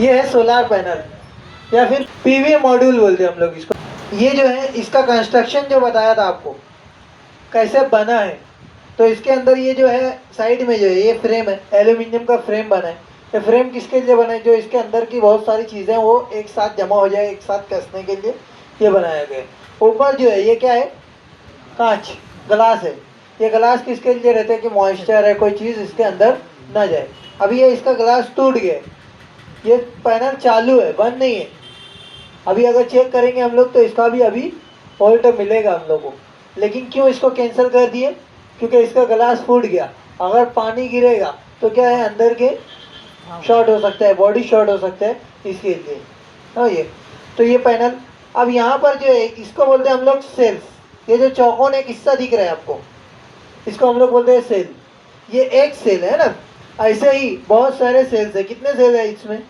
ये है solar panel या फिर पीवी मॉड्यूल बोलते हैं हम लोग इसको। ये जो है इसका कंस्ट्रक्शन जो बताया था आपको कैसे बना है, तो इसके अंदर ये जो है साइड में जो है ये फ्रेम है, एल्यूमिनियम का फ्रेम बना है। ये फ्रेम किसके लिए बना है? जो इसके अंदर की बहुत सारी चीज़ें वो एक साथ जमा हो जाए, एक साथ कसने के लिए ये बनाया गया है। ऊपर जो है ये क्या है? कांच, ग्लास है। ये ग्लास किसके लिए रहते हैं? कि मॉइस्चर है, कोई चीज़ इसके अंदर ना जाए। अभी ये इसका ग्लास टूट गया है, ये पैनल चालू है, बंद नहीं है। अभी अगर चेक करेंगे हम लोग तो इसका भी अभी फॉल्ट मिलेगा हम लोग को। लेकिन क्यों इसको कैंसिल कर दिए? क्योंकि इसका ग्लास फूट गया। अगर पानी गिरेगा तो क्या है, अंदर के शॉर्ट हो सकता है, बॉडी शॉर्ट हो सकता है, इसके लिए। हाँ ये तो ये पैनल अब यहाँ पर जो है इसको बोलते हैं हम लोग सेल्स। ये जो चौकोन एक हिस्सा दिख रहा है आपको, इसको हम लोग बोलते हैं सेल। ये एक सेल है ना, ऐसे ही बहुत सारे सेल्स है। कितने सेल है इसमें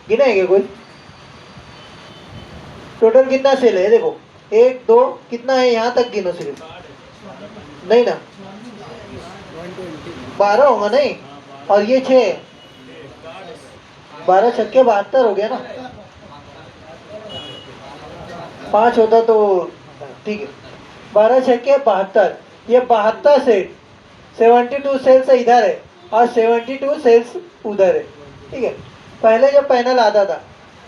गिनेंगे कोई? टोटल कितना सेल है देखो, 1 2 कितना है यहाँ तक गिनो सिर्फ। नहीं ना, 12 होगा नहीं, और ये 6, 12 छक्के 72 हो गया ना। 5 होता तो ठीक है। 12 छक्के 72, ये 72 सेट, 72 सेल्स इधर है और 72 सेल्स उधर है। ठीक है। पहले जब पैनल आता था,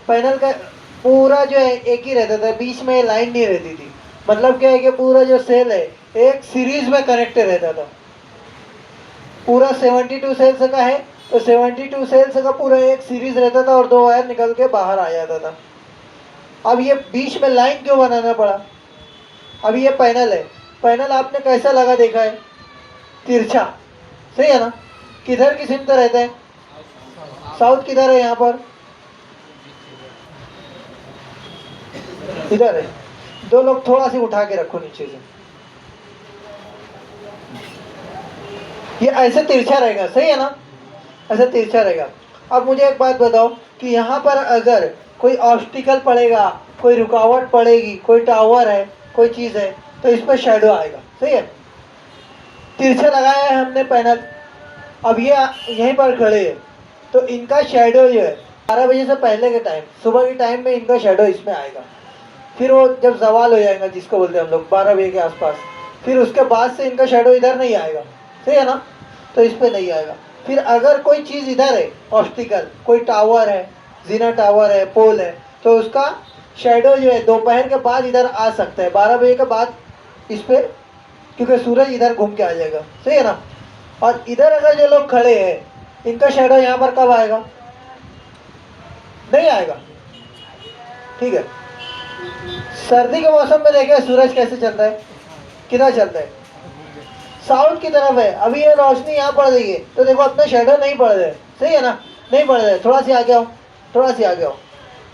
पैनल का पूरा जो है एक ही रहता था, बीच में लाइन नहीं रहती थी। मतलब क्या है कि पूरा जो सेल है एक सीरीज में कनेक्ट रहता था। पूरा 72 सेल्स का है तो 72 सेल्स का पूरा एक सीरीज रहता था और 2 वायर निकल के बाहर आ जाता था। अब ये बीच में लाइन क्यों बनाना पड़ा? अब ये पैनल है, पैनल आपने कैसा लगा देखा है? तिरछा, सही है ना। किधर की सिम तो रहता है? साउथ किधर है? यहाँ पर इधर है। 2 लोग थोड़ा सी उठा के रखो नीचे से, ये ऐसे तिरछा रहेगा, सही है ना, ऐसे तिरछा रहेगा। अब मुझे एक बात बताओ कि यहाँ पर अगर कोई ऑब्स्टिकल पड़ेगा, कोई रुकावट पड़ेगी, कोई टावर है, कोई चीज़ है, तो इस पर शेडो आएगा, सही है। तिरछा लगाया है हमने पैनल, अब ये यहीं पर खड़े हैं तो इनका शेडो जो है 12 बजे से पहले के टाइम, सुबह के टाइम में इनका शेडो इसमें आएगा। फिर वो जब जवाल हो जाएगा, जिसको बोलते हैं हम लोग 12 बजे के आसपास, फिर उसके बाद से इनका शेडो इधर नहीं आएगा, सही है ना, तो इस पर नहीं आएगा। फिर अगर कोई चीज़ इधर है, ऑब्स्टिकल, कोई टावर है, जीना टावर है, पोल है, तो उसका शेडो जो है दोपहर के बाद इधर आ सकता है, 12 बजे के बाद इस पर, क्योंकि सूरज इधर घूम के आ जाएगा, सही है ना। और इधर अगर जो लोग खड़े हैं इनका शेडो यहाँ पर कब आएगा? नहीं आएगा, ठीक है। सर्दी के मौसम में देखिए सूरज कैसे चलता है, किधर चलता है? साउथ की तरफ है। अभी ये रोशनी यहाँ पड़ रही है तो देखो अपने शेडो नहीं पड़ रहे, सही है ना, नहीं पड़ रहे। थोड़ा सी आगे आओ, थोड़ा सी आगे आओ,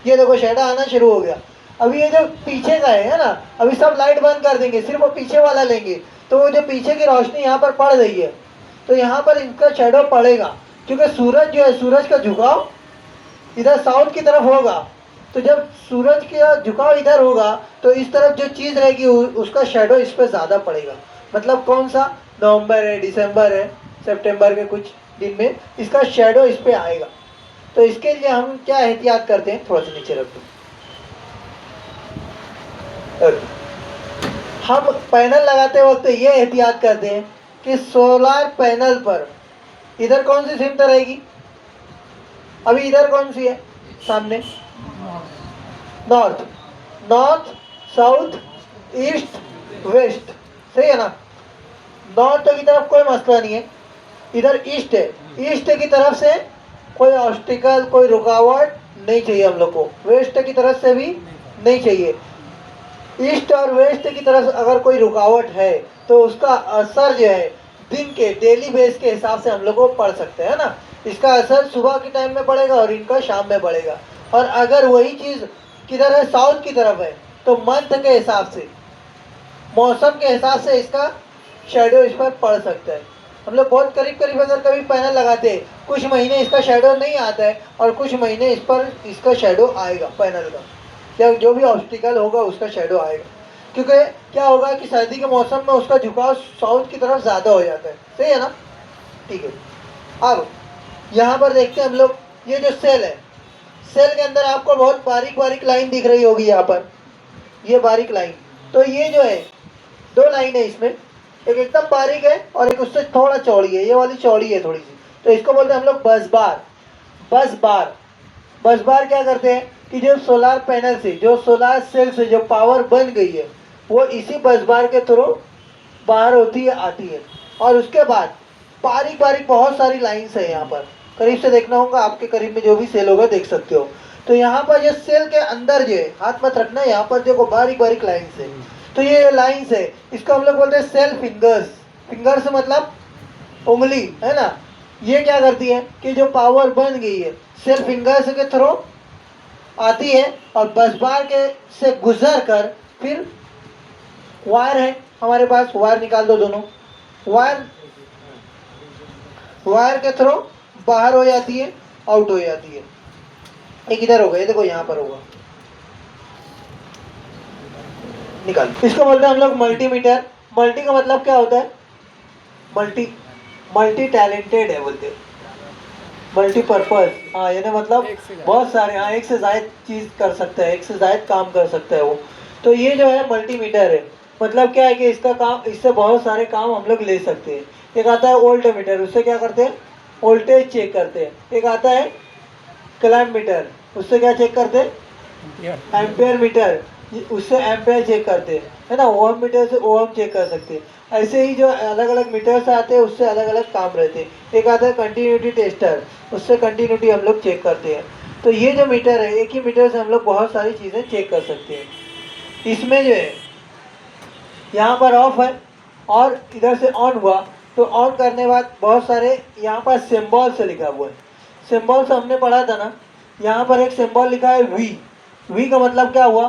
ये देखो शेडो आना शुरू हो गया। अभी ये जो पीछे का है ना, अभी सब लाइट बंद कर देंगे, सिर्फ वो पीछे वाला लेंगे, तो वो जो पीछे की रोशनी यहाँ पर पड़ रही है तो यहाँ पर इनका शेडो पड़ेगा, क्योंकि सूरज जो है, सूरज का झुकाव इधर साउथ की तरफ होगा। तो जब सूरज का झुकाव इधर होगा तो इस तरफ जो चीज़ रहेगी उसका शेडो इस पर ज़्यादा पड़ेगा। मतलब कौन सा? नवंबर है, दिसंबर है, सितंबर के कुछ दिन में इसका शेडो इस पर आएगा। तो इसके लिए हम क्या एहतियात करते हैं? थोड़ा सा नीचे रख दो। हम पैनल लगाते वक्त ये एहतियात करते हैं कि सोलार पैनल पर इधर कौन सी सिम रहेगी? अभी इधर कौन सी है सामने? North, north, south, east, west, सही है ना। नॉर्थ की तरफ कोई मसला नहीं है, इधर ईस्ट है, ईस्ट की तरफ से कोई ऑब्स्टिकल, कोई रुकावट नहीं चाहिए हम लोग को। वेस्ट की तरफ से भी नहीं चाहिए। ईस्ट और वेस्ट की तरफ अगर कोई रुकावट है तो उसका असर जो है दिन के डेली बेस के हिसाब से हम लोग को पड़ सकते हैं ना। इसका असर सुबह के टाइम में पड़ेगा और इनका शाम में पड़ेगा। और अगर वही चीज़ किधर है? साउथ की तरफ है, तो मंथ के हिसाब से, मौसम के हिसाब से इसका शेडो इस पर पड़ सकता है। हम लोग बहुत करीब करीब अगर कभी पैनल लगाते हैं, कुछ महीने इसका शेडो नहीं आता है और कुछ महीने इस पर इसका शेडो आएगा पैनल का, या जो भी ऑब्स्टिकल होगा उसका शेडो आएगा। क्योंकि क्या होगा कि सर्दी के मौसम में उसका झुकाव साउथ की तरफ ज़्यादा हो जाता है, सही है ना, ठीक है। अब यहाँ पर देखते हैं हम लोग, ये जो सेल है सेल के अंदर आपको बहुत बारीक बारीक लाइन दिख रही होगी यहाँ पर, ये बारीक लाइन। तो ये जो है दो लाइन है इसमें, एक एकदम बारीक है और एक उससे थोड़ा चौड़ी है, ये वाली चौड़ी है थोड़ी सी। तो इसको बोलते हैं हम लोग बस बार। बस बार, बस बार क्या करते हैं कि जो सोलार पैनल से, जो सोलार सेल से जो पावर बन गई है वो इसी बस बार के थ्रू बाहर होती है, आती है। और उसके बाद बारीक बारीक बहुत सारी लाइन्स है यहाँ पर, करीब से देखना होगा, आपके करीब में जो भी सेल होगा देख सकते हो। तो यहाँ पर ये सेल के अंदर जो है, हाथ मत रखना, यहाँ पर देखो बारीक बारीक लाइन्स है। तो ये लाइन्स है, इसको हम लोग बोलते हैं सेल फिंगर्स। फिंगर्स मतलब उंगली, है ना। ये क्या करती है कि जो पावर बन गई है सेल फिंगर्स के थ्रू आती है और बस बार के से गुजर कर फिर वायर है हमारे पास, वायर निकाल दो दोनों, वायर के थ्रू बाहर हो जाती है, आउट हो जाती है। एक इधर होगा, ये देखो यहाँ पर होगा, निकाल। इसको बोलते हैं हम लोग मल्टीमीटर। मल्टी का मतलब क्या होता है? मल्टी टैलेंटेड है बोलते हैं, मल्टीपर्पज। हाँ, यानी मतलब बहुत सारे, हाँ, एक से ज़्यादा चीज़ कर सकता है, एक से ज़्यादा काम कर सकता है वो। तो ये जो है मल्टीमीटर है। मतलब क्या है कि इसका काम, इससे बहुत सारे काम हम लोग ले सकते हैं। एक आता है वोल्ट मीटर, उससे क्या करते हैं? वोल्टेज चेक करते हैं। एक आता है क्लैम्प मीटर, उससे क्या चेक करते हैं? एम्पेयर मीटर, उससे एम्पेयर चेक करते हैं, है ना। ओम मीटर से ओम चेक कर सकते हैं। ऐसे ही जो अलग अलग मीटर्स आते हैं उससे अलग अलग काम रहते हैं। एक आता है कंटिन्यूटी टेस्टर, उससे कंटिन्यूटी हम लोग चेक करते हैं। तो ये जो मीटर है, एक ही मीटर से हम लोग बहुत सारी चीज़ें चेक कर सकते हैं। इसमें जो है यहाँ पर ऑफ है और इधर से ऑन हुआ, तो ऑन करने के बाद बहुत सारे यहाँ पर सिम्बॉल से लिखा हुआ है। सिम्बॉल से हमने पढ़ा था ना, यहाँ पर एक सिम्बॉल लिखा है वी। वी का मतलब क्या हुआ?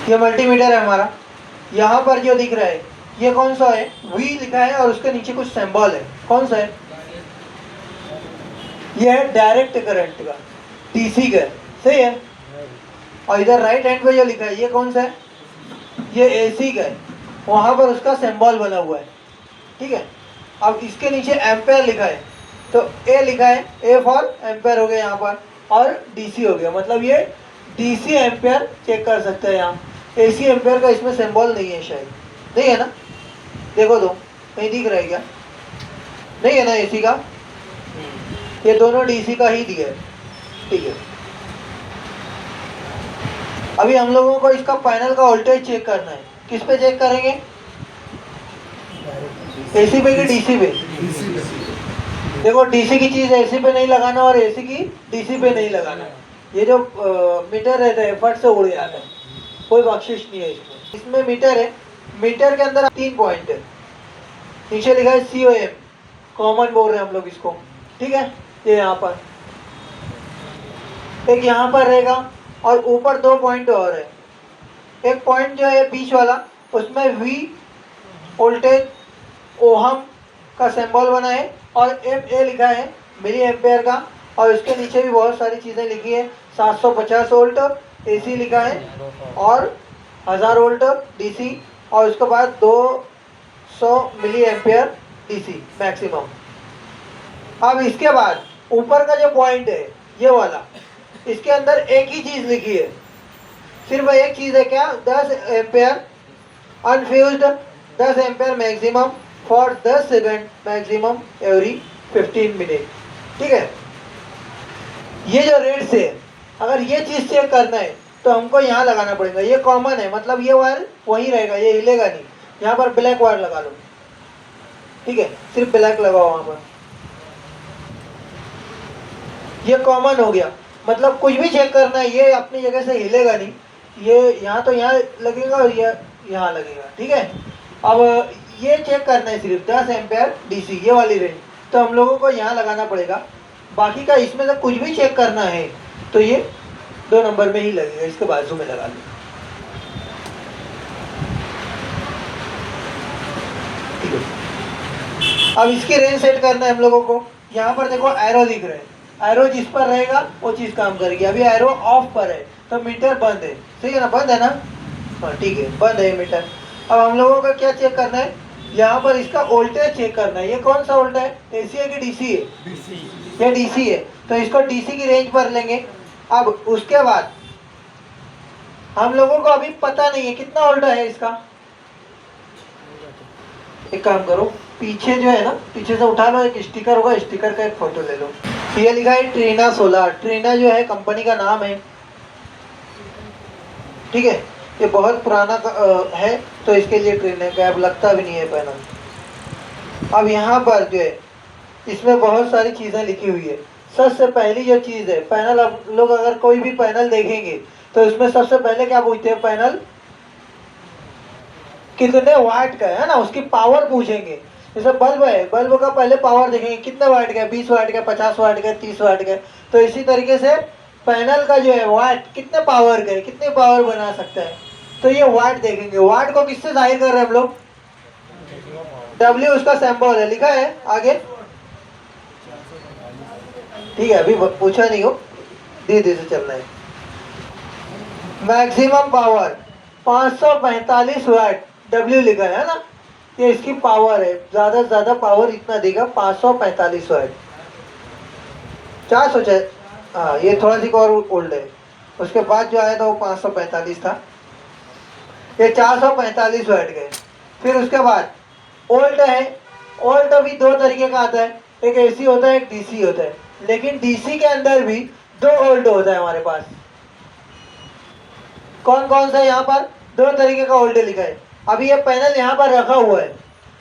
ये मल्टीमीटर है हमारा। यहाँ पर जो दिख रहा है ये कौन सा है? वी लिखा है और उसके नीचे कुछ सिंबल है, कौन सा है? ये है डायरेक्ट करंट का, डीसी का, सही है। और इधर राइट हैंड पे जो लिखा है ये कौन सा है? ये एसी का है, वहाँ पर उसका सिंबल बना हुआ है, ठीक है। अब इसके नीचे एम्पेयर लिखा है, तो ए लिखा है, ए फॉर एम्पेयर हो गया यहाँ पर, और डीसी हो गया। मतलब ये डीसी एम्पेयर चेक कर सकते हैं यहाँ। एसी एम्पेयर का इसमें सिंबल नहीं है, शायद नहीं है ना, देखो तो कहीं दिख रहा है क्या? नहीं है ना एसी का, ये दोनों डीसी का ही दिया है, ठीक है। अभी हम लोगों को इसका पैनल का वोल्टेज चेक करना है, किस पे चेक करेंगे? एसी पे कि डीसी पे? देखो डीसी की चीज़ एसी पे नहीं लगाना और एसी की डीसी पे नहीं लगाना। ये जो मीटर रहता है फट से उड़ जाता है, कोई बख्शिश नहीं है इसमें। इसमें मीटर है, मीटर के अंदर 3 पॉइंट है, नीचे लिखा है COM, कॉमन बोल रहे हैं हम लोग इसको, ठीक है। ये यहाँ पर एक यहाँ पर रहेगा और ऊपर 2 पॉइंट और है। एक पॉइंट जो है बीच वाला, उसमें V वोल्टेज ओहम का सिंबल बना है और MA लिखा है, मिली एम्पेयर का। और उसके नीचे भी बहुत सारी चीज़ें लिखी है, 750 वोल्ट AC लिखा है और 1000 वोल्ट DC, और उसके बाद 200 मिली एम्पेयर DC मैक्सिमम। अब इसके बाद ऊपर का जो पॉइंट है ये वाला, इसके अंदर एक ही चीज़ लिखी है, सिर्फ एक चीज़ है, क्या? 10 ampere unfused, 10 ampere maximum for 10 second, maximum every 15 minute, ठीक है। ये जो रेट से, अगर ये चीज़ चेक करना है तो हमको यहाँ लगाना पड़ेगा। ये कॉमन है, मतलब ये वायर वहीं रहेगा, ये हिलेगा नहीं। यहाँ पर ब्लैक वायर लगा लो, ठीक है, सिर्फ ब्लैक लगाओ वहाँ पर। ये कॉमन हो गया, मतलब कुछ भी चेक करना है, ये अपनी जगह से हिलेगा नहीं। ये यहाँ तो यहाँ लगेगा और ये यहाँ लगेगा, ठीक है। अब ये चेक करना है सिर्फ 10 एम्पेयर DC, ये वाली रेंज, तो हम लोगों को यहाँ लगाना पड़ेगा। बाकी का इसमें से कुछ भी चेक करना है तो ये 2 नंबर में ही लगेगा, इसके बाजू में लगा लो। ठीक है, अब इसकी रेंज सेट करना है हम लोगों को। यहाँ पर देखो एरो दिख रहा है, एरो जिस पर रहेगा वो चीज़ काम करेगी। अभी एरो ऑफ पर है तो मीटर बंद है, सही है ना, बंद है ना, हाँ ठीक है, बंद है मीटर। अब हम लोगों का क्या चेक करना है? यहाँ पर इसका वोल्टेज चेक करना है। ये कौन सा वोल्टेज है? AC है कि DC है? ये DC है, तो इसको DC की रेंज पर लेंगे। अब उसके बाद हम लोगों को अभी पता नहीं है कितना वोल्ट है इसका। एक काम करो, पीछे जो है ना, पीछे से उठा लो, एक स्टिकर होगा, स्टिकर का एक फोटो ले लो। ये लिखा है ट्रीना सोलार। ट्रीना जो है कंपनी का नाम है, ठीक है। ये बहुत पुराना है, तो इसके लिए ट्रीना का अब लगता भी नहीं है पैनल। अब यहाँ पर जो है इसमें बहुत सारी चीज़ें लिखी हुई है। सबसे पहली जो चीज़ है पैनल, अब लोग अगर कोई भी पैनल देखेंगे तो इसमें सबसे पहले क्या पूछते हैं, पैनल कितने वाट का है ना, उसकी पावर पूछेंगे। जैसे बल्ब है, बल्ब का पहले पावर देखेंगे कितने वाट का है, 20 वाट का, 50 वाट का, 30 वाट का। तो इसी तरीके से पैनल का जो है वाट कितने पावर का है, कितने पावर बना सकता है, तो ये वाट देखेंगे। वाट को किससे जाहिर कर रहे हैं हम लोग, W उसका सिंबल है, लिखा है आगे, ठीक है। अभी पूछा नहीं हो, धीरे धीरे से चलना है। मैक्सिमम पावर 545 वाट, W लिखा है ना, ये इसकी पावर है। ज्यादा से ज्यादा पावर इतना देगा, 545 वाट। क्या सोचा, हाँ ये थोड़ा सी और ओल्ड है, उसके बाद जो आया था वो 545 था, ये 445 वाट गए। फिर उसके बाद ओल्ट है। ओल्ट अभी दो तरीके का आता है, एक AC होता है, एक DC होता है। लेकिन DC के अंदर भी दो ओल्ट होता है हमारे पास। कौन कौन सा, यहाँ पर दो तरीके का ओल्ट लिखा है। अभी ये पैनल यहाँ पर रखा हुआ है,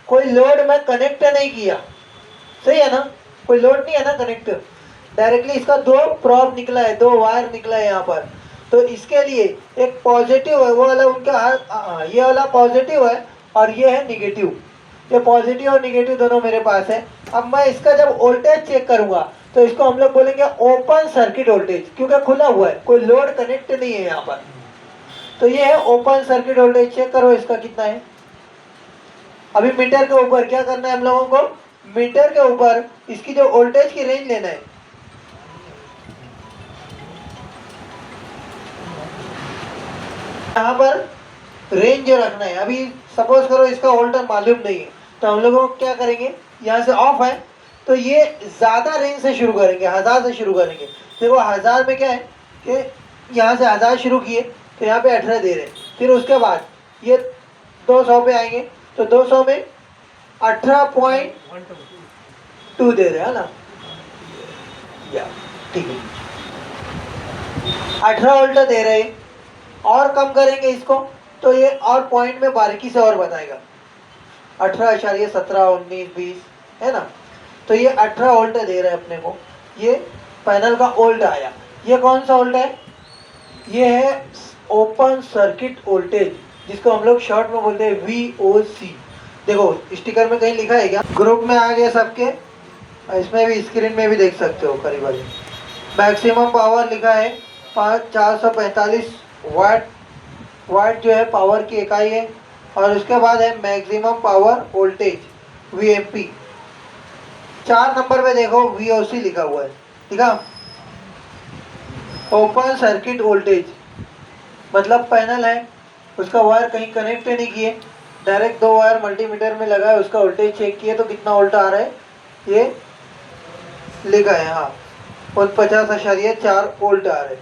कोई लोड में कनेक्ट नहीं किया, सही है ना, कोई लोड नहीं है ना कनेक्ट, डायरेक्टली इसका दो प्रोब निकला है, दो वायर निकला है यहाँ पर। तो इसके लिए एक पॉजिटिव है, वो वाला उनका ये वाला पॉजिटिव है और ये है निगेटिव। ये पॉजिटिव और निगेटिव दोनों मेरे पास है। अब मैं इसका जब वोल्टेज चेक करूंगा तो इसको हम लोग बोलेंगे ओपन सर्किट वोल्टेज, क्योंकि खुला हुआ है, कोई लोड कनेक्ट नहीं है यहाँ पर। तो ये है ओपन सर्किट वोल्टेज। चेक करो इसका कितना है। अभी मीटर के ऊपर क्या करना है हम लोगों को, मीटर के ऊपर इसकी जो वोल्टेज की रेंज लेना है। यहाँ पर रेंज जो रखना है। अभी सपोज करो इसका वोल्टेज मालूम नहीं है, तो हम लोगों को क्या करेंगे, यहाँ से ऑफ है तो ये ज़्यादा रेंज से शुरू करेंगे, 1000 से शुरू करेंगे। देखो 1000 में क्या है कि यहाँ से 1000 शुरू किए तो यहाँ पे 18 दे रहे हैं। फिर उसके बाद ये 200 पे आएंगे तो 200 में 18.2 दे रहे हैं ना, या ठीक है 18 वोल्ट दे रहे हैं। और कम करेंगे इसको तो ये और पॉइंट में बारीकी से और बताएगा, 18.17 19 20 है ना। तो ये 18 वोल्ट दे रहे हैं अपने को। ये पैनल का वोल्ट आया। ये कौन सा वोल्ट है, ये है ओपन सर्किट वोल्टेज, जिसको हम लोग शॉर्ट में बोलते हैं VOC। देखो स्टिकर में कहीं लिखा है क्या, ग्रुप में आ गया सबके, इसमें भी स्क्रीन में भी देख सकते हो करीब। मैक्सिमम पावर लिखा है 445 वाट। वाट जो है पावर की इकाई है। और उसके बाद है maximum power voltage VMP। 4 number पे देखो VOC लिखा हुआ है, ठीक है। ओपन सर्किट वोल्टेज मतलब पैनल है, उसका वायर कहीं कनेक्ट नहीं किए, डायरेक्ट दो वायर मल्टीमीटर में लगा है, उसका वोल्टेज चेक किए तो कितना वोल्ट आ रहा है ये लिखा है, हाँ 49.4 वोल्ट आ रहे,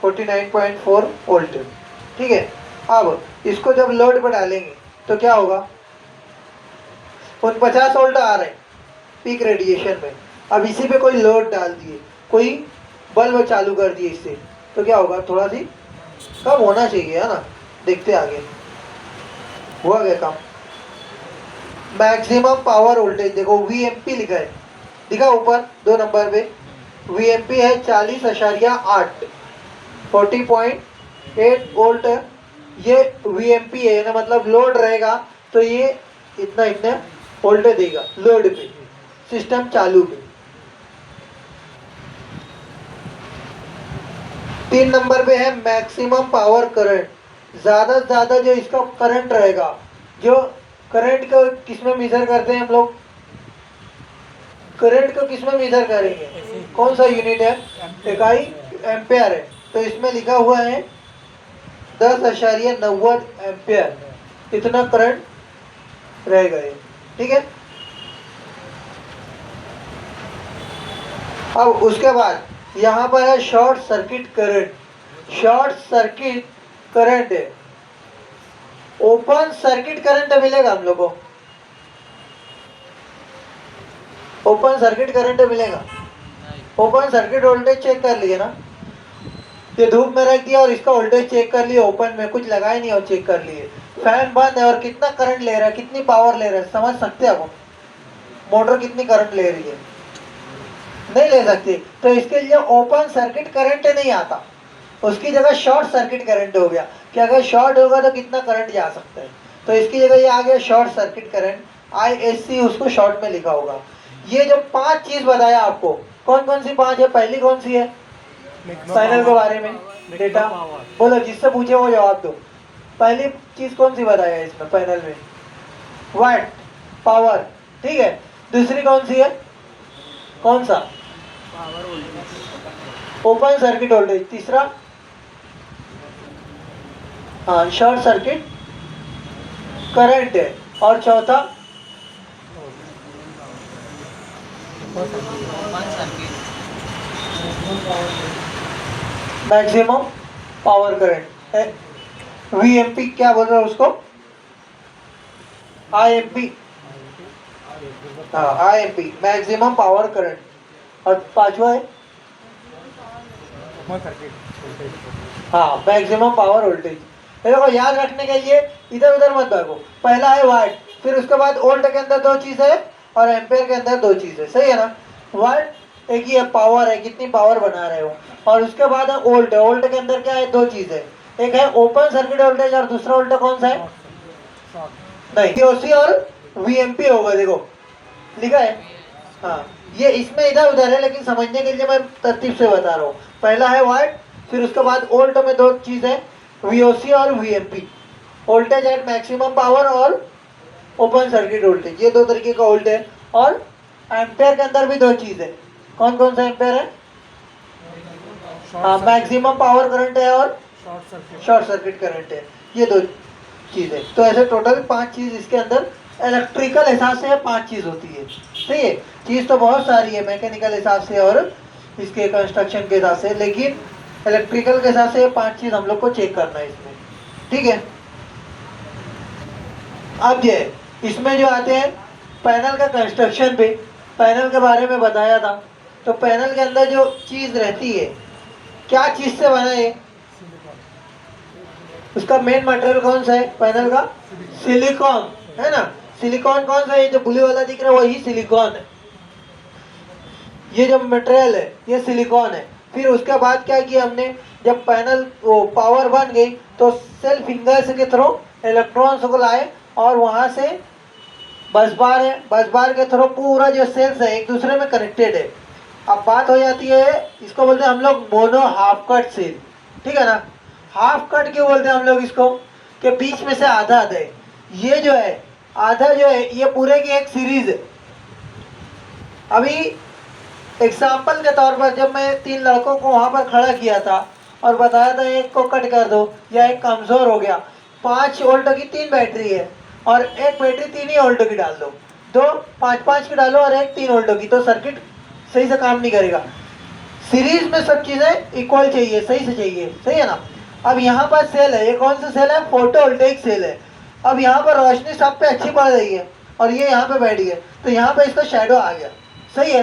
49.4 वोल्ट, ठीक है। अब इसको जब लोड पर डालेंगे तो क्या होगा, 50 वोल्ट आ रहे पीक रेडिएशन में। अब इसी पे कोई लोड डाल दिए, कोई बल्ब चालू कर दिए इससे, तो क्या होगा, थोड़ा सी कम होना चाहिए है ना। देखते आगे, हुआ क्या काम। मैक्सिमम पावर वोल्टेज देखो VMP लिखा है, दिखा ऊपर 2 नंबर पे VMP है 40.8, 40.8 वोल्ट। ये VMP है ना, मतलब लोड रहेगा तो ये इतना इतना वोल्ट देगा लोड पे, सिस्टम चालू पे। 3 नंबर पे है मैक्सिमम पावर करंट। ज़्यादा से ज़्यादा जो इसका करंट रहेगा, जो करंट को किस में मेजर करते हैं हम लोग, करंट को किस में मेजर करेंगे, कौन सा यूनिट है, इकाई एम्पेयर है। तो इसमें लिखा हुआ है 10.90 एम्पेयर, इतना करंट रहेगा ये, ठीक है। अब उसके बाद यहाँ पर है short circuit current, short circuit current है। ओपन सर्किट करंट मिलेगा हम लोग को, ओपन सर्किट करंट मिलेगा। ओपन सर्किट वोल्टेज चेक कर लिए ना, ये धूप में रख दिया और इसका वोल्टेज चेक कर लिए, ओपन में कुछ लगाया नहीं और चेक कर लिए। फैन बंद है और कितना करंट ले रहा है, कितनी पावर ले रहा है, समझ सकते हैं आप मोटर कितनी करंट ले रही है? नहीं ले सकती। तो इसके लिए ओपन सर्किट करंट नहीं आता, उसकी जगह शॉर्ट सर्किट करंट हो गया कि अगर शॉर्ट होगा तो कितना करंट जा सकता है। तो इसकी जगह ये आ गया शॉर्ट सर्किट करंट, ISC उसको शॉर्ट में लिखा होगा। ये जो 5 चीज बताया आपको, कौन कौन सी 5 है? पहली कौन सी है? पैनल के बारे में डेटा बोलो, जिससे पूछे वो जवाब दो। पहली चीज कौन सी बताया है इसमें पैनल में? वाट, पावर, ठीक है। दूसरी कौन सी है? कौन सा? Open circuit voltage. तीसरा हाँ शॉर्ट सर्किट करंट है। और चौथा मैक्सिमम पावर करंट है, VMP। क्या बोल रहे हो उसको? IMP, हाँ IMP मैक्सिमम पावर करंट। और पांचवा है हाँ मैक्सिमम पावर वोल्टेज। देखो याद रखने के लिए इधर उधर मत भागो। पहला है वाट, फिर उसके बाद वोल्ट के अंदर 2 चीज है और एम्पेयर के अंदर 2 चीज है, सही है ना? वाट एक ही है, पावर है, कितनी पावर बना रहे हो। और उसके बाद है वोल्ट, वोल्ट के अंदर क्या है? 2 चीज है, एक है ओपन सर्किट वोल्टेज और दूसरा वोल्ट कौन सा है? नहीं, OC और VMP होगा। देखो लिखा है हाँ, ये इसमें इधर उधर है लेकिन समझने के लिए मैं तरतीब से बता रहा हूँ। पहला है वाट, फिर उसके बाद वोल्ट में 2 चीज है, VOC और VMP, voltage at maximum power और ओपन सर्किट वोल्टेज। ये 2 तरीके का वोल्ट है। और एम्पेयर के अंदर भी 2 चीज है, कौन कौन सा एम्पेयर है? हाँ मैक्सिमम पावर करंट है और शॉर्ट सर्किट करंट है, ये 2 चीज है। तो ऐसे टोटल 5 चीज इसके अंदर इलेक्ट्रिकल हिसाब से 5 चीज होती है, ठीक है। चीज तो बहुत सारी है मैकेनिकल हिसाब से और इसके कंस्ट्रक्शन के हिसाब से, लेकिन इलेक्ट्रिकल के हिसाब से 5 चीज हम लोग को चेक करना है इसमें, ठीक है। अब ये इसमें जो आते हैं पैनल का कंस्ट्रक्शन पे, पैनल के बारे में बताया था। तो पैनल के अंदर जो चीज रहती है, क्या चीज से बना है? उसका मेन मटेरियल कौन सा है पैनल का? सिलिकॉन, है ना? सिलिकॉन कौन सा है? जो ब्लू वाला दिख रहा है वही सिलिकॉन है। ये जो मटेरियल है ये सिलिकॉन है। फिर उसके बाद क्या किया हमने, जब पैनल वो पावर बन गई तो सेल फिंगर्स के थ्रू इलेक्ट्रॉन्स को लाए और वहां से बस बार है, बस बार के थ्रू पूरा जो सेल्स है एक दूसरे में कनेक्टेड है। अब बात हो जाती है, इसको बोलते हैं हम लोग मोनो हाफ कट सेल, ठीक है ना? हाफ कट क्यों बोलते हैं हम लोग इसको? कि बीच में से आधा आधा है। ये जो है आधा जो है ये पूरे की एक सीरीज है। अभी एग्जाम्पल के तौर पर जब मैं 3 लड़कों को वहां पर खड़ा किया था और बताया था एक को कट कर दो या एक कमजोर हो गया, 5 वोल्ट की 3 बैटरी है और एक बैटरी 3 ही वोल्ट की डाल दो, 2 5-5 की डालो और एक 3 वोल्ट की, तो सर्किट सही से काम नहीं करेगा। सीरीज में सब चीजें इक्वल चाहिए, सही से चाहिए, सही है ना? अब यहाँ पर सेल है, ये कौन सा सेल है? फोटोवोल्टेइक सेल है। अब यहाँ पर रोशनी सब पे अच्छी पड़ रही है और ये यहाँ पे बैठ गया तो यहाँ पे इसका शेडो आ गया, सही है।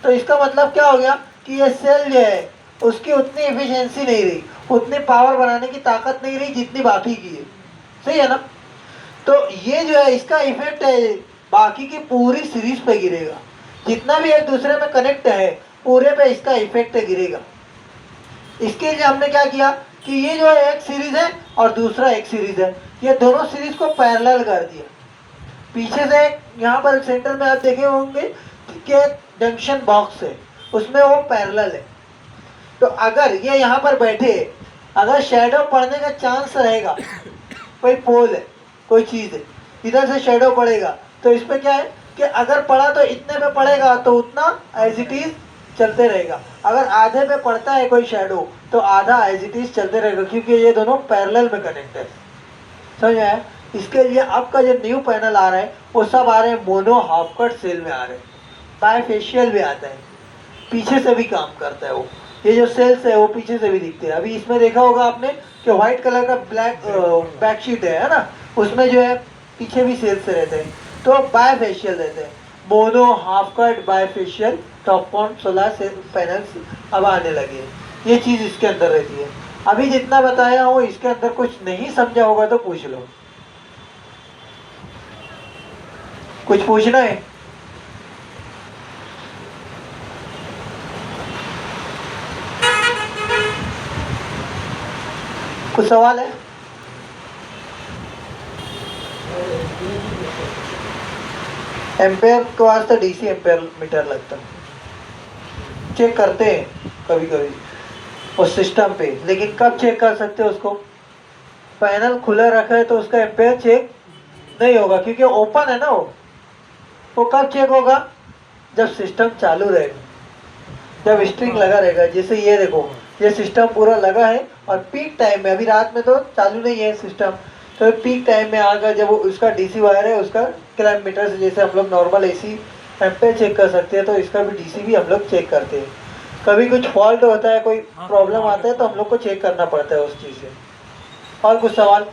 तो इसका मतलब क्या हो गया कि ये सेल जो है उसकी उतनी एफिशिएंसी नहीं रही, उतनी पावर बनाने की ताकत नहीं रही जितनी बाकी की है, सही है ना? तो ये जो है इसका इफेक्ट है बाकी की पूरी सीरीज पे गिरेगा, जितना भी एक दूसरे में कनेक्ट है पूरे पे इसका इफेक्ट गिरेगा। इसके लिए हमने क्या किया कि ये जो है एक सीरीज है और दूसरा एक सीरीज है, ये दोनों सीरीज को पैरेलल कर दिया। पीछे से यहाँ पर सेंटर में आप देखे होंगे कि जंक्शन बॉक्स है, उसमें वो पैरेलल है। तो अगर ये यहाँ पर बैठे, अगर शेडो पड़ने का चांस रहेगा, कोई पोल है कोई चीज़ है इधर से शेडो पड़ेगा, तो इस पर क्या है कि अगर पड़ा तो इतने पे पड़ेगा तो उतना एज इट इज चलते रहेगा। अगर आधे पे पड़ता है कोई शेडो तो आधा एज इट इज चलते रहेगा, क्योंकि ये दोनों पैरेलल में कनेक्ट है, समझ में आया? इसके लिए आपका जो न्यू पैनल आ रहा है वो सब आ रहे हैं मोनो हाफ कट सेल में आ रहे हैं, बायफेशियल भी आता है, पीछे से भी काम करता है वो, ये जो सेल्स है वो पीछे से भी दिखते हैं। अभी इसमें देखा होगा आपने कि व्हाइट कलर का ब्लैक बैक शीट है ना, उसमें जो है पीछे भी सेल्स रहते हैं। तो बायफेशियल रहते हैं, mono, half cut, bifacial, top mount solar panels अब आने लगे। ये चीज़ इसके अंदर रहती है। अभी जितना बताया हो इसके अंदर कुछ नहीं समझा होगा तो पूछ लो। कुछ पूछना है? कुछ सवाल है? एम्पेयर के वास्ते डीसी एम्पेयर मीटर लगता है, चेक करते हैं कभी कभी उस सिस्टम पे। लेकिन कब चेक कर सकते हैं उसको? पैनल खुला रखा है तो उसका एम्पेयर चेक नहीं होगा, क्योंकि ओपन है ना वो कब चेक होगा? जब सिस्टम चालू रहेगा, जब स्ट्रिंग लगा रहेगा। जैसे ये देखो, ये सिस्टम पूरा लगा है और पीक टाइम में, अभी रात में तो चालू नहीं है सिस्टम, तो पीक टाइम में आकर जब उसका डीसी वायर है उसका क्लैम्प मीटर से, जैसे हम लोग नॉर्मल एसी एम्पेयर चेक कर सकते हैं, तो इसका भी डीसी भी हम लोग चेक करते हैं। कभी कुछ फॉल्ट होता है, कोई प्रॉब्लम आता है तो हम लोग को चेक करना पड़ता है उस चीज़ से। और कुछ सवाल?